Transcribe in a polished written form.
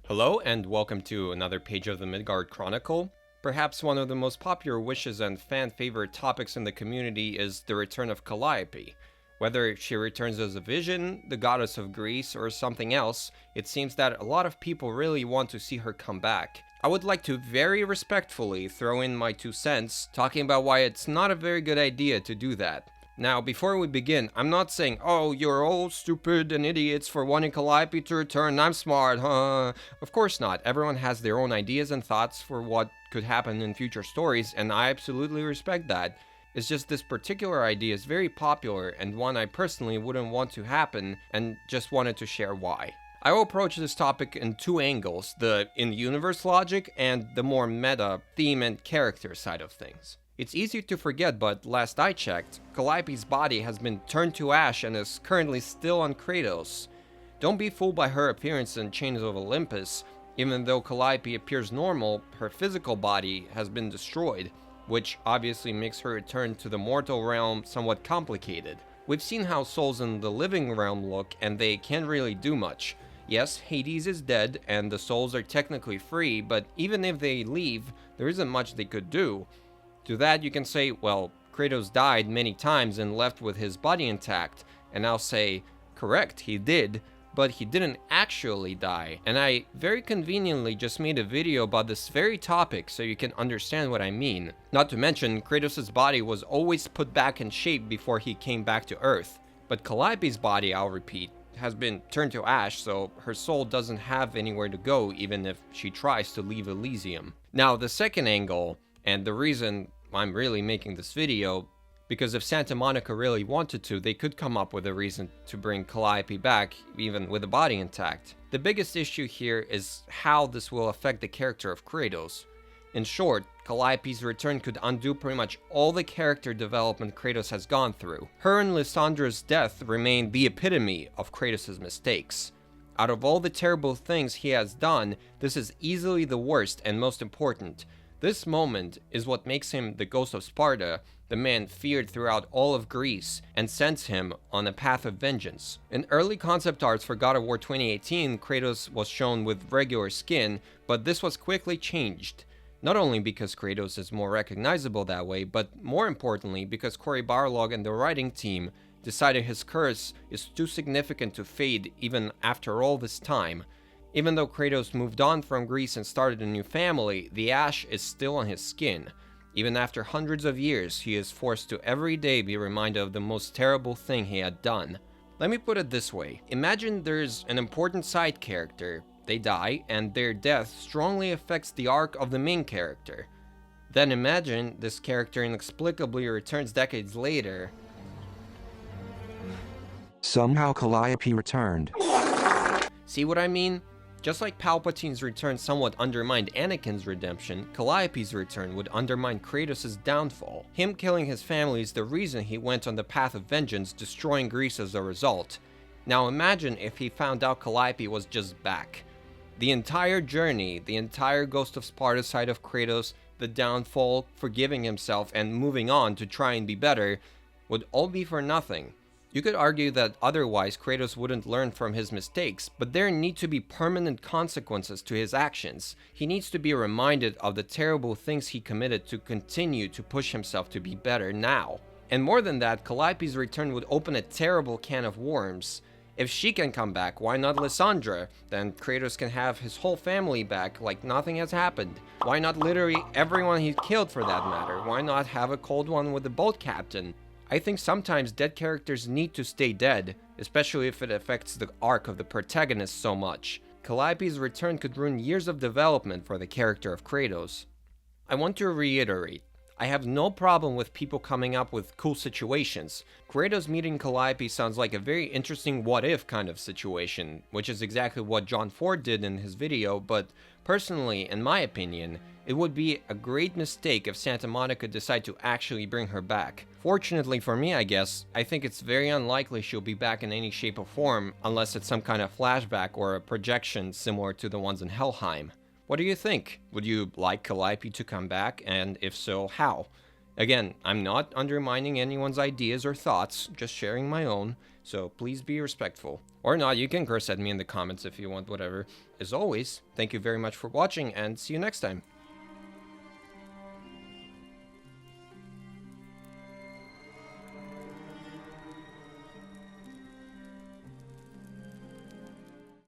Hello and welcome to another page of the Midgard Chronicle. Perhaps one of the most popular wishes and fan-favorite topics in the community is the return of Calliope. Whether she returns as a vision, the goddess of Greece, or something else, it seems that a lot of people really want to see her come back. I would like to very respectfully throw in my 2 cents, talking about why it's not a very good idea to do that. Now, before we begin, I'm not saying, oh, you're all stupid and idiots for wanting Calliope to return, I'm smart, huh? Of course not. Everyone has their own ideas and thoughts for what could happen in future stories, and I absolutely respect that. It's just this particular idea is very popular and one I personally wouldn't want to happen, and just wanted to share why. I will approach this topic in 2 angles, the in-universe logic and the more meta theme and character side of things. It's easy to forget, but last I checked, Calliope's body has been turned to ash and is currently still on Kratos. Don't be fooled by her appearance in Chains of Olympus. Even though Calliope appears normal, her physical body has been destroyed, which obviously makes her return to the mortal realm somewhat complicated. We've seen how souls in the living realm look, and they can't really do much. Yes, Hades is dead, and the souls are technically free, but even if they leave, there isn't much they could do. To that you can say, well, Kratos died many times and left with his body intact, and I'll say, correct, he did, but he didn't actually die, and I very conveniently just made a video about this very topic so you can understand what I mean. Not to mention, Kratos' body was always put back in shape before he came back to Earth, but Calliope's body, I'll repeat, has been turned to ash, so her soul doesn't have anywhere to go even if she tries to leave Elysium. Now, the second angle, and the reason I'm really making this video, because if Santa Monica really wanted to, they could come up with a reason to bring Calliope back, even with the body intact. The biggest issue here is how this will affect the character of Kratos. In short, Calliope's return could undo pretty much all the character development Kratos has gone through. Her and Lysandra's death remain the epitome of Kratos' mistakes. Out of all the terrible things he has done, this is easily the worst and most important. This moment is what makes him the ghost of Sparta, the man feared throughout all of Greece, and sends him on a path of vengeance. In early concept arts for God of War 2018, Kratos was shown with regular skin, but this was quickly changed. Not only because Kratos is more recognizable that way, but more importantly because Cory Barlog and the writing team decided his curse is too significant to fade even after all this time. Even though Kratos moved on from Greece and started a new family, the ash is still on his skin. Even after hundreds of years, he is forced to every day be reminded of the most terrible thing he had done. Let me put it this way. Imagine there's an important side character, they die, and their death strongly affects the arc of the main character. Then imagine this character inexplicably returns decades later. Somehow Calliope returned. See what I mean? Just like Palpatine's return somewhat undermined Anakin's redemption, Calliope's return would undermine Kratos' downfall. Him killing his family is the reason he went on the path of vengeance, destroying Greece as a result. Now imagine if he found out Calliope was just back. The entire journey, the entire Ghost of Sparta side of Kratos, the downfall, forgiving himself, and moving on to try and be better, would all be for nothing. You could argue that otherwise Kratos wouldn't learn from his mistakes, but there need to be permanent consequences to his actions. He needs to be reminded of the terrible things he committed to continue to push himself to be better now. And more than that, Calliope's return would open a terrible can of worms. If she can come back, why not Lysandra? Then Kratos can have his whole family back like nothing has happened. Why not literally everyone he killed for that matter? Why not have a cold one with the boat captain? I think sometimes dead characters need to stay dead, especially if it affects the arc of the protagonist so much. Calliope's return could ruin years of development for the character of Kratos. I want to reiterate, I have no problem with people coming up with cool situations. Kratos meeting Calliope sounds like a very interesting what-if kind of situation, which is exactly what John Ford did in his video, but personally, in my opinion, it would be a great mistake if Santa Monica decide to actually bring her back. Fortunately for me, I guess, I think it's very unlikely she'll be back in any shape or form, unless it's some kind of flashback or a projection similar to the ones in Helheim. What do you think? Would you like Calliope to come back, and if so, how? Again, I'm not undermining anyone's ideas or thoughts, just sharing my own, so please be respectful. Or not, you can curse at me in the comments if you want, whatever. As always, thank you very much for watching, and see you next time.